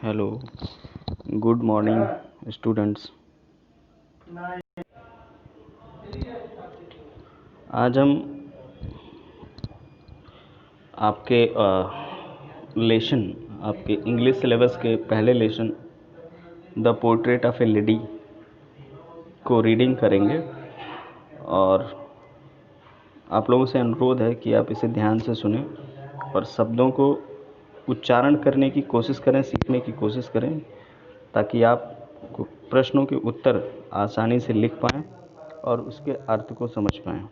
Hello, good morning students. आज हम आपके लेसन आपके इंग्लिश सिलेबस के पहले lesson the portrait of A lady को रीडिंग करेंगे और आप लोगों से अनुरोध है कि आप इसे ध्यान से सुनें और शब्दों को उच्चारण करने की कोशिश करें, सीखने की कोशिश करें, ताकि आप प्रश्नों के उत्तर आसानी से लिख पाएँ और उसके अर्थ को समझ पाएँ।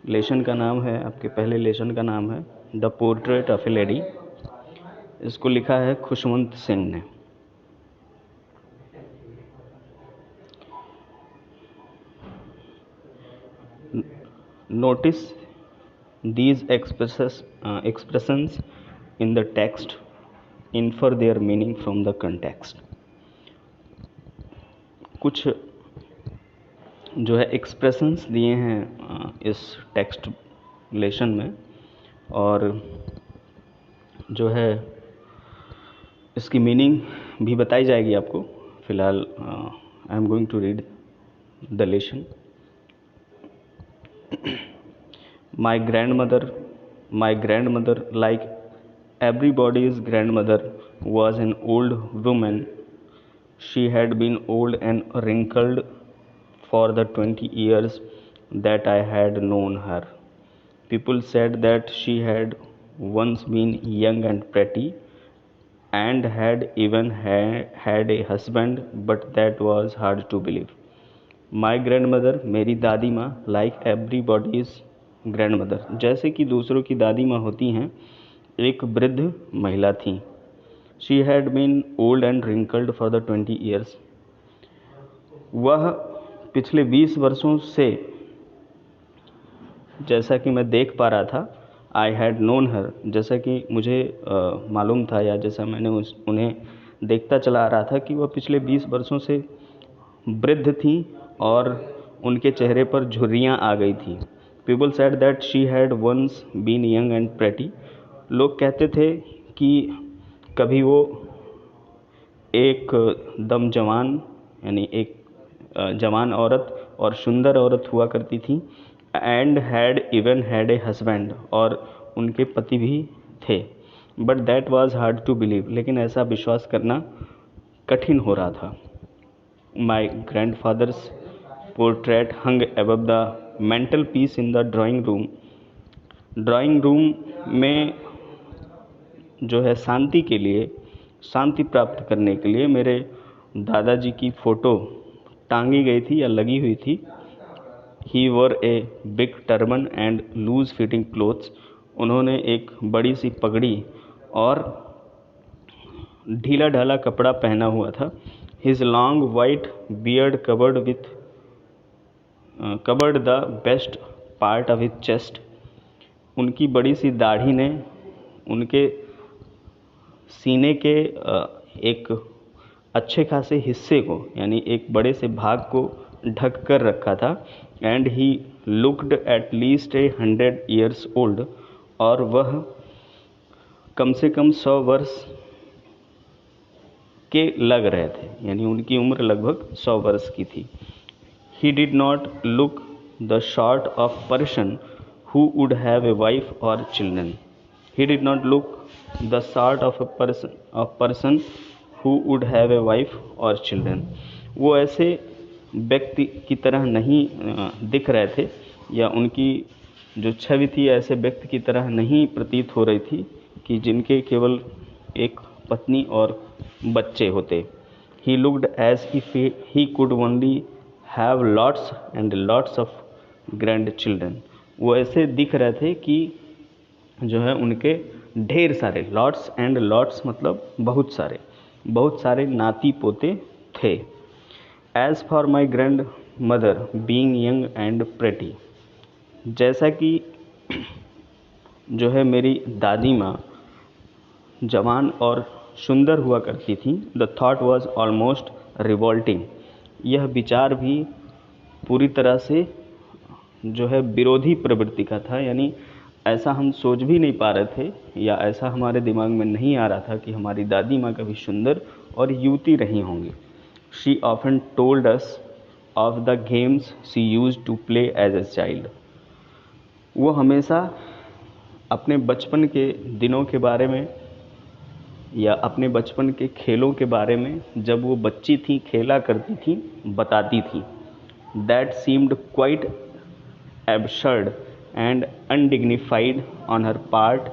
लेसन का नाम है, आपके पहले लेसन का नाम है the portrait of A lady. इसको लिखा है खुशवंत सिंह ने। Notice these expressions in the text, infer their meaning from the context। कुछ जो है एक्सप्रेशंस दिए हैं इस टेक्स्ट लेसन में, और जो है इसकी मीनिंग भी बताई जाएगी आपको। फ़िलहाल I am going to read the lesson. My grandmother, like everybody's grandmother, was an old woman. She had been old and wrinkled for the 20 years that I had known her. People said that she had once been young and pretty, and had even had a husband, but that was hard to believe. My grandmother, मेरी दादी माँ, like everybody's grandmother, जैसे कि दूसरों की दादी माँ होती हैं, एक वृद्ध महिला थी। She had been old and wrinkled for the 20 years। वह पिछले 20 वर्षों से, जैसा कि मैं देख पा रहा था, I had known her, जैसा कि मुझे मालूम था, या जैसा मैंने उन्हें देखता चला आ रहा था कि वह पिछले 20 वर्षों से वृद्ध थी और उनके चेहरे पर झुर्रियाँ आ गई थी। People said that she had once been young and pretty। लोग कहते थे कि कभी वो एक दम जवान, यानी एक जवान औरत और सुंदर औरत हुआ करती थी। And had even had a husband, और उनके पति भी थे। But that was hard to believe, लेकिन ऐसा विश्वास करना कठिन हो रहा था। My grandfather's portrait hung above the mantelpiece in the drawing room। Drawing room में जो है शांति प्राप्त करने के लिए मेरे दादाजी की फ़ोटो टांगी गई थी या लगी हुई थी। He wore a big turban and loose fitting clothes। उन्होंने एक बड़ी सी पगड़ी और ढीला ढाला कपड़ा पहना हुआ था। His long white beard covered the best part of his chest। उनकी बड़ी सी दाढ़ी ने उनके सीने के एक अच्छे खासे हिस्से को, यानी एक बड़े से भाग को ढक कर रखा था। And he looked at least 100 years old, और वह कम से कम 100 वर्ष के लग रहे थे, यानी उनकी उम्र लगभग 100 वर्ष की थी। He did not look the sort of person who would have a wife or children। He did not look the sort of a person who would have a wife or children। वो ऐसे व्यक्ति की तरह नहीं दिख रहे थे, या उनकी जो छवि थी ऐसे व्यक्ति की तरह नहीं प्रतीत हो रही थी कि जिनके केवल एक पत्नी और बच्चे होते। He looked as if he could only have lots and lots of grandchildren। वो ऐसे दिख रहे थे कि जो है उनके ढेर सारे, लॉट्स एंड लॉट्स मतलब बहुत सारे नाती पोते थे। As for my grandmother being young and pretty, जैसा कि जो है मेरी दादी माँ जवान और सुंदर हुआ करती थी। The thought was almost revolting। यह विचार भी पूरी तरह से जो है विरोधी प्रवृत्ति का था, यानी ऐसा हम सोच भी नहीं पा रहे थे या ऐसा हमारे दिमाग में नहीं आ रहा था कि हमारी दादी माँ कभी सुंदर और युवती रही होंगी। She often told us of the games she use to play as a child. वो हमेशा अपने बचपन के दिनों के बारे में या अपने बचपन के खेलों के बारे में जब वो बच्ची थी खेला करती थी बताती थी। That seemed quite absurd and undignified on her part,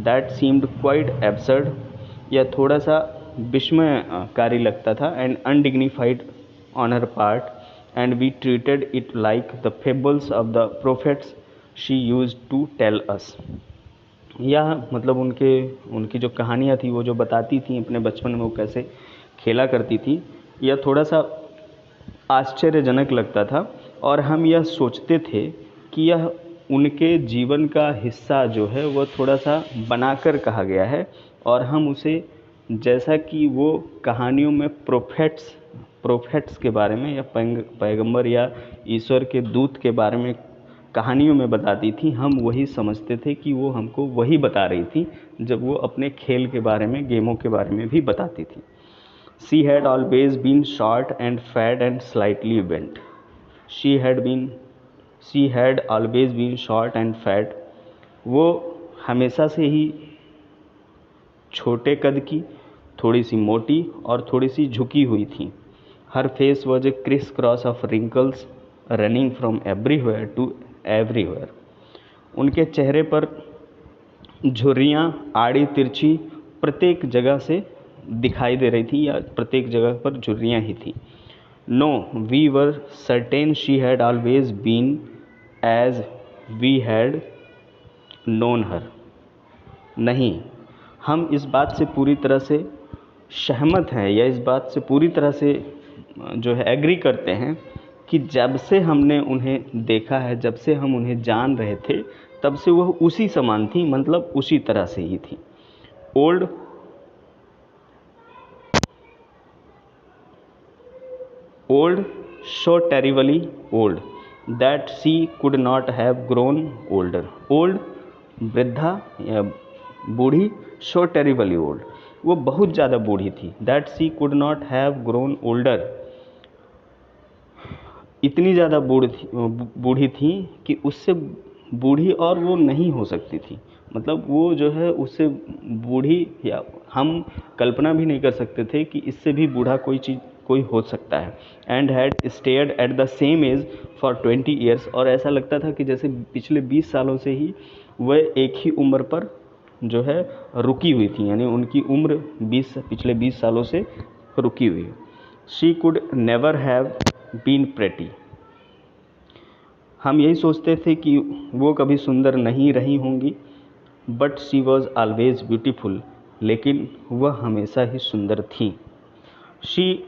that seemed quite absurd, यह थोड़ा सा विस्मयकारी लगता था, and undignified on her part, and we treated it like the fables of the prophets she used to tell us। यह मतलब उनकी जो कहानियाँ थी वो जो बताती थी अपने बचपन में वो कैसे खेला करती थी, यह थोड़ा सा आश्चर्यजनक लगता था और हम यह सोचते थे कि यह उनके जीवन का हिस्सा जो है वह थोड़ा सा बनाकर कहा गया है और हम उसे जैसा कि वो कहानियों में प्रोफेट्स के बारे में या पैगंबर या ईश्वर के दूत के बारे में कहानियों में बताती थी, हम वही समझते थे कि वो हमको वही बता रही थी जब वो अपने खेल के बारे में गेमों के बारे में भी बताती थी। She had always been short and fat and slightly bent. She had always been short and fat. वो हमेशा से ही छोटे कद की, थोड़ी सी मोटी और थोड़ी सी झुकी हुई थी। Her face was a criss-cross of wrinkles running from everywhere to everywhere. उनके चेहरे पर झुर्रियाँ आड़ी तिरछी प्रत्येक जगह से दिखाई दे रही थी या प्रत्येक जगह पर झुर्रियाँ ही थी। No we were certain she had always been as we had known her. नहीं, हम इस बात से पूरी तरह से सहमत हैं या इस बात से पूरी तरह से जो है एग्री करते हैं कि जब से हमने उन्हें देखा है, जब से हम उन्हें जान रहे थे, तब से वह उसी समान थी, मतलब उसी तरह से ही थी। Old so terribly old that she could not have grown older। old वृद्धा या बूढ़ी, so terribly old वो बहुत ज़्यादा बूढ़ी थी। that she could not have grown older इतनी ज़्यादा बूढ़ी थी कि उससे बूढ़ी और वो नहीं हो सकती थी। मतलब वो जो है उससे बूढ़ी या हम कल्पना भी नहीं कर सकते थे कि इससे भी बूढ़ा कोई हो सकता है। And had stared at the same age for 20 years और ऐसा लगता था कि जैसे पिछले 20 सालों से ही वह एक ही उम्र पर जो है रुकी हुई थी, यानी उनकी उम्र पिछले 20 सालों से रुकी हुई है। She could never have been pretty. हम यही सोचते थे कि वो कभी सुंदर नहीं रही होंगी। But she was always beautiful, लेकिन वह हमेशा ही सुंदर थी। She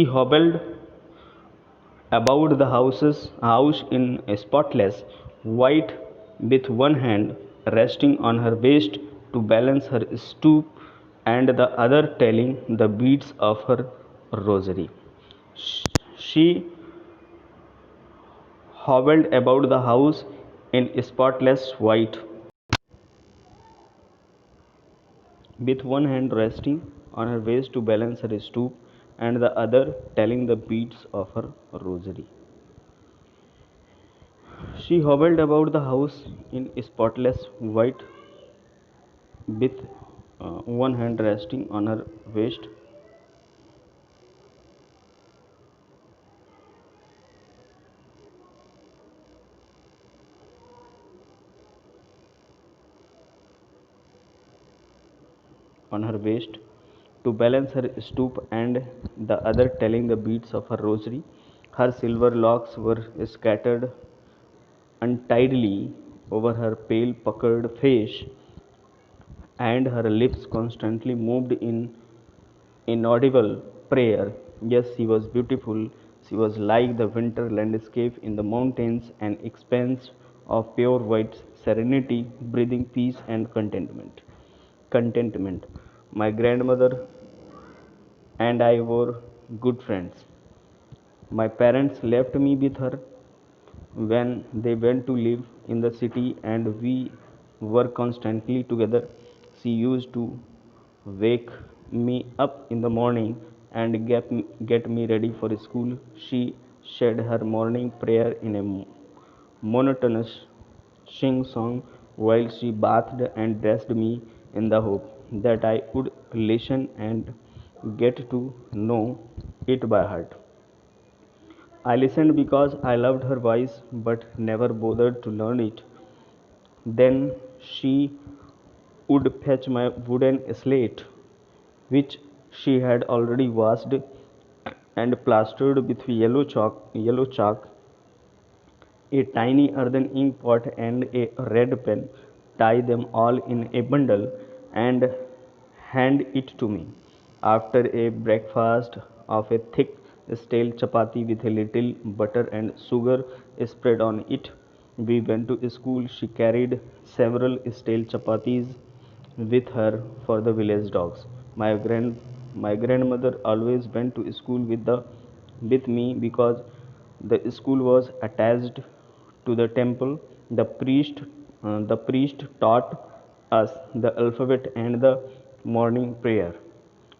hobbled about the house in spotless white with one hand resting on her waist to balance her stoop and the other telling the beads of her rosary। She hobbled about the house in spotless white with one hand resting on her waist to balance her stoop and the other telling the beads of her rosary। She hobbled about the house in spotless white with one hand resting on her waist to balance her stoop and the other telling the beads of her rosary। Her silver locks were scattered untidily over her pale puckered face and her lips constantly moved in inaudible prayer। Yes, she was beautiful. She was like the winter landscape in the mountains, an expanse of pure white serenity, breathing peace and contentment. My grandmother and I were good friends. My parents left me with her when they went to live in the city and we were constantly together. She used to wake me up in the morning and get me ready for school. She said her morning prayer in a monotonous sing song while she bathed and dressed me in the hope that I would listen and get to know it by heart. I listened because I loved her voice but never bothered to learn it. Then she would fetch my wooden slate, which she had already washed and plastered with yellow chalk, a tiny earthen ink pot and a red pen, tie them all in a bundle, and hand it to me. After a breakfast of a thick stale chapati with a little butter and sugar spread on it, we went to school. She carried several stale chapatis with her for the village dogs. My grandmother always went to school with me because the school was attached to the temple. The priest taught us the alphabet and the morning prayer,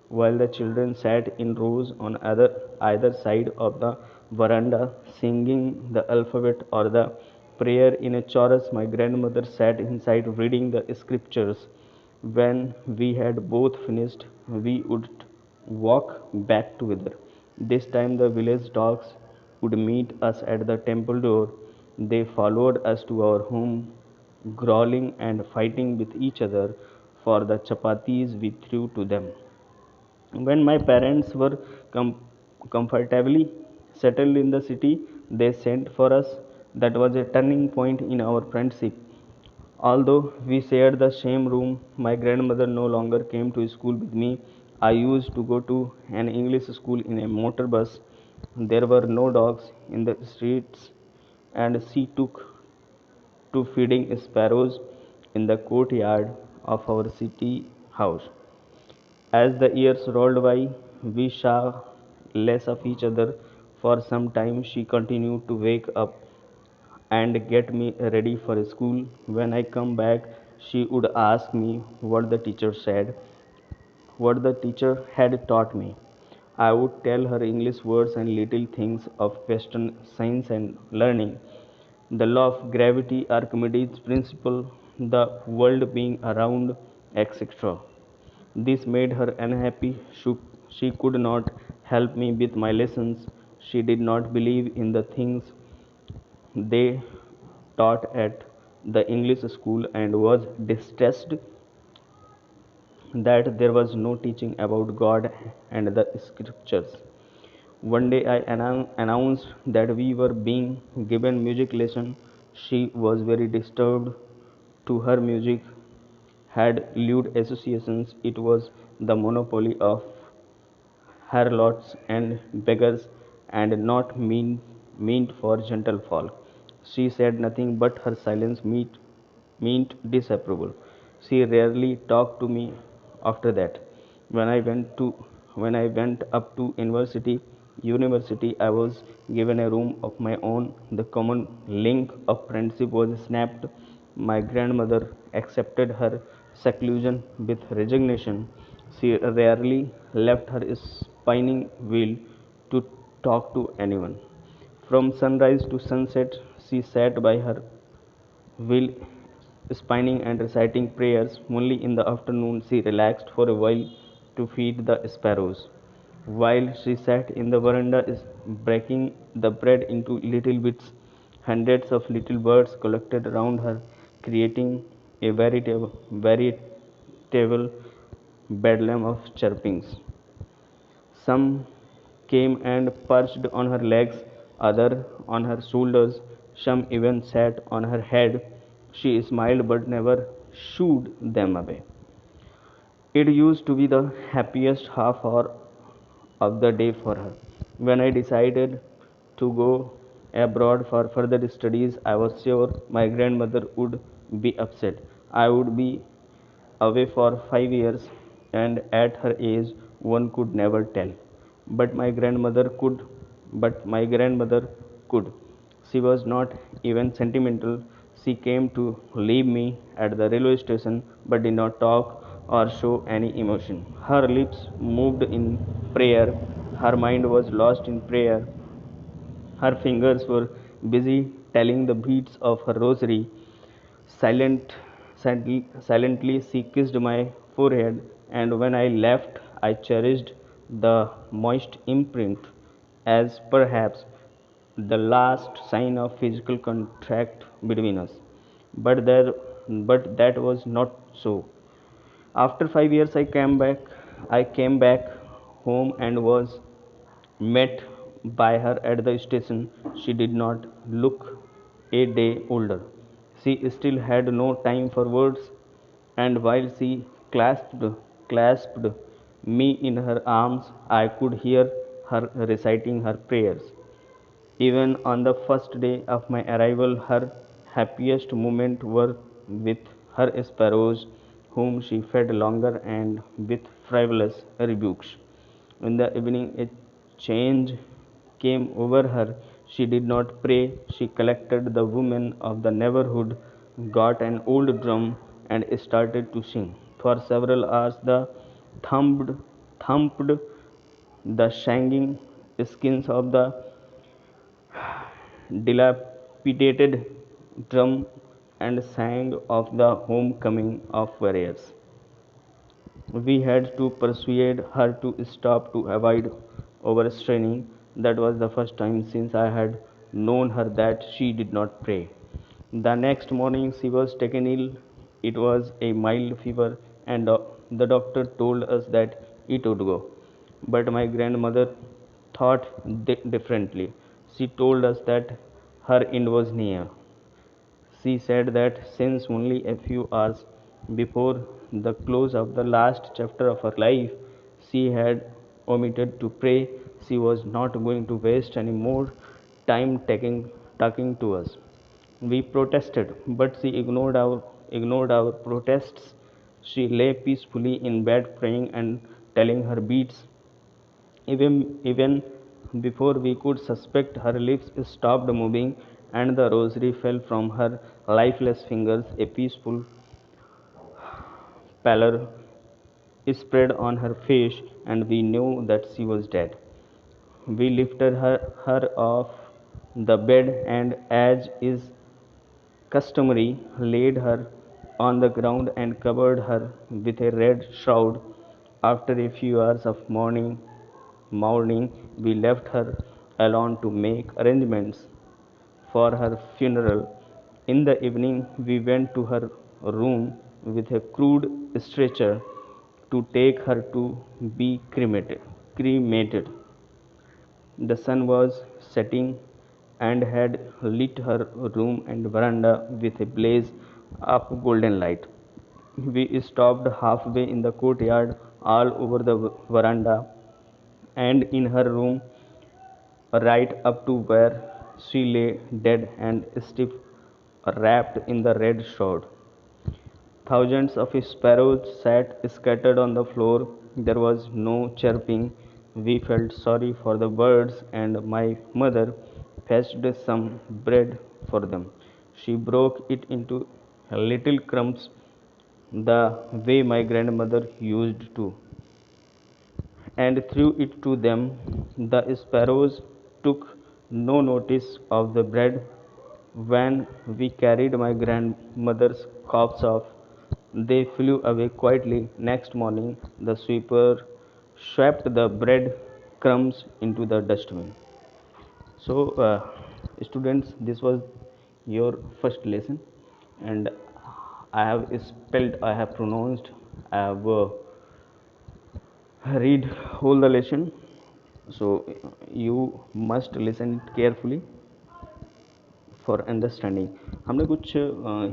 while the children sat in rows on either side of the veranda singing the alphabet or the prayer in a chorus. My grandmother sat inside reading the scriptures. When we had both finished, we would walk back together. This time the village dogs would meet us at the temple door. They followed us to our home, growling and fighting with each other for the chapatis we threw to them. When my parents were comfortably settled in the city, they sent for us. That was a turning point in our friendship. Although we shared the same room, my grandmother no longer came to school with me. I used to go to an English school in a motor bus. There were no dogs in the streets, and she took to feeding sparrows in the courtyard of our city house. As the years rolled by, we saw less of each other. For some time, she continued to wake up and get me ready for school. When I come back, she would ask me what the teacher had taught me. I would tell her English words and little things of Western science and learning, the law of gravity, Archimedes' principle, the world being around, etc. This made her unhappy. She could not help me with my lessons. She did not believe in the things they taught at the English school and was distressed that there was no teaching about God and the scriptures. One day I announced that we were being given music lesson. She was very disturbed. To her, music had lewd associations. It was the monopoly of harlots and beggars, and not meant for gentle folk. She said nothing, but her silence meant disapproval. She rarely talked to me after that. When I went to when I went up to university, I was given a room of my own. The common link of friendship was snapped. My grandmother accepted her seclusion with resignation. She rarely left her spinning wheel to talk to anyone. From sunrise to sunset, she sat by her wheel, spinning and reciting prayers. Only in the afternoon she relaxed for a while to feed the sparrows. While she sat in the veranda, breaking the bread into little bits, hundreds of little birds collected around her, creating a veritable bedlam of chirpings. Some came and perched on her legs, others on her shoulders, some even sat on her head. She smiled but never shooed them away. It used to be the happiest half hour of the day for her. When I decided to go abroad for further studies, I was sure my grandmother would be upset. I would be away for 5 years, and at her age, one could never tell. But my grandmother could. She was not even sentimental. She came to leave me at the railway station but did not talk or show any emotion. Her lips moved in prayer, her mind was lost in prayer, her fingers were busy telling the beats of her rosary. Silently, she kissed my forehead, and when I left, I cherished the moist imprint as perhaps the last sign of physical contact between us. But there, but that was not so. After 5 years, I came back home and was met by her at the station. She did not look a day older. She still had no time for words, and while she clasped me in her arms, I could hear her reciting her prayers. Even on the first day of my arrival, her happiest moments were with her sparrows, whom she fed longer and with frivolous rebukes. In the evening, a change came over her. She did not pray. She collected the women of the neighborhood, got an old drum, and started to sing. For several hours, the thumped, thumped the shaggy skins of the dilapidated drum and sang of the homecoming of warriors. We had to persuade her to stop to avoid overstraining. That was the first time since I had known her that she did not pray. The next morning she was taken ill. It was a mild fever, and the doctor told us that it would go. But my grandmother thought differently. She told us that her end was near. She said that since only a few hours before the close of the last chapter of her life she had omitted to pray, she was not going to waste any more time talking to us. We protested, but she ignored our protests. She lay peacefully in bed praying and telling her beads. Even before we could suspect, her lips stopped moving and the rosary fell from her lifeless fingers. A peaceful pallor spread on her face, and we knew that she was dead. We lifted her off the bed and, as is customary, laid her on the ground and covered her with a red shroud. After a few hours of mourning, we left her alone to make arrangements for her funeral. In the evening, we went to her room with a crude stretcher to take her to be cremated. The sun was setting and had lit her room and veranda with a blaze of golden light. We stopped halfway in the courtyard, all over the veranda, and in her room, right up to where she lay dead and stiff, wrapped in the red shroud. Thousands of sparrows sat scattered on the floor. There was no chirping. We felt sorry for the birds, and my mother fetched some bread for them. She broke it into little crumbs the way my grandmother used to, and threw it to them. The sparrows took no notice of the bread. When we carried my grandmother's corpse off, they flew away quietly. Next morning, the sweeper swept the bread crumbs into the dustbin. So, students, this was your first lesson, and I have spelled, I have pronounced, I have read whole the lesson. So, you must listen it carefully for understanding. हमने कुछ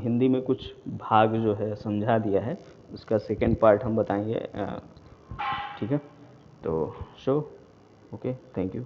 हिंदी में कुछ भाग जो है समझा दिया है, उसका सेकेंड पार्ट हम बताएंगे। ठीक है, तो ओके, थैंक यू।